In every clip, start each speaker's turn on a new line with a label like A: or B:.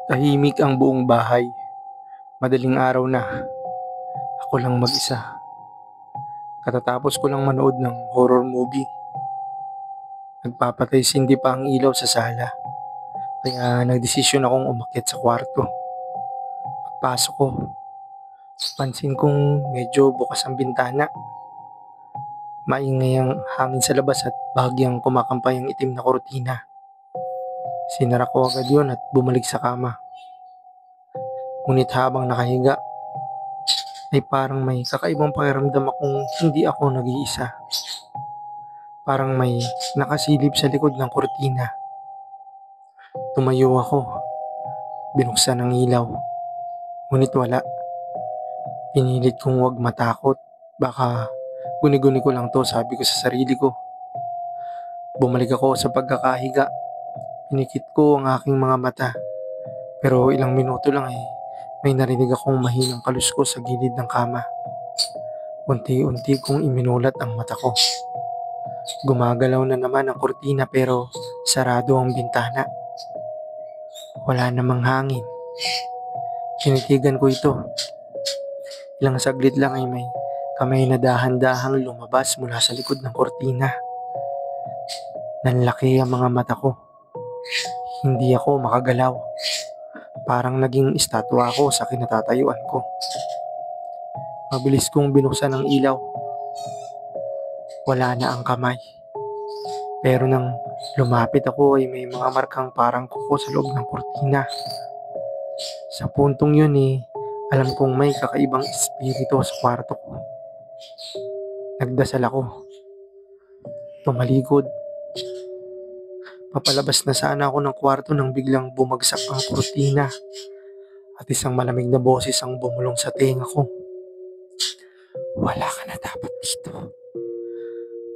A: Tahimik ang buong bahay. Madaling araw na. Ako lang mag-isa. Katatapos ko lang manood ng horror movie. Nagpapatay sindi pa ang ilaw sa sala. Kaya nagdesisyon akong umakyat sa kwarto. Pagpasok ko, pansin kong medyo bukas ang bintana. Maingay ang hangin sa labas at bahagyang kumakampay ang itim na kortina. Sinara ko agad yun at bumalik sa kama. Ngunit habang nakahiga, ay parang may kakaibang pakiramdam akong hindi ako nag-iisa. Parang may nakasilip sa likod ng kortina. Tumayo ako, binuksan ang ilaw. Ngunit wala. Pinilit kong huwag matakot. Baka guni-guni ko lang to, sabi ko sa sarili ko. Bumalik ako sa pagkakahiga. Pinikit ko ang aking mga mata. Pero ilang minuto lang may narinig akong mahinang kaluskos sa gilid ng kama. Unti-unti kong iminulat ang mata ko. Gumagalaw na naman ang kortina pero sarado ang bintana. Wala namang hangin. Tinitigan ko ito. Ilang saglit lang ay may kamay na dahan-dahang lumabas mula sa likod ng kortina. Nanlaki ang mga mata ko. Hindi ako makagalaw. Parang naging estatwa ako sa kinatatayuan ko. Mabilis kong binuksan ang ilaw. Wala na ang kamay. Pero nang lumapit ako ay may mga markang parang kuko sa loob ng kortina. Sa puntong yun alam kong may kakaibang espiritu sa kwarto ko. Nagdasal ako. Tumalikod. Papalabas na sana ako ng kwarto nang biglang bumagsak ang kortina at isang malamig na boses ang bumulong sa tenga ko. Wala ka na dapat dito.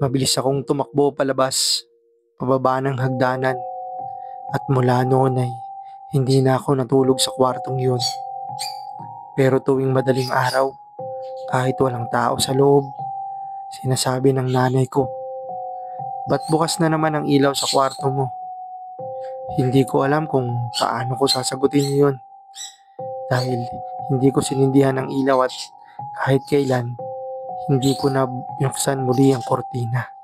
A: Mabilis akong tumakbo palabas, pababa ng hagdanan, at mula noon ay hindi na ako natulog sa kwartong yun. Pero tuwing madaling araw, kahit walang tao sa loob, sinasabi ng nanay ko, "Ba't bukas na naman ang ilaw sa kwarto mo?" Hindi ko alam kung paano ko sasagutin yun dahil hindi ko sinindihan ang ilaw at kahit kailan, hindi ko na binuksan muli ang kortina.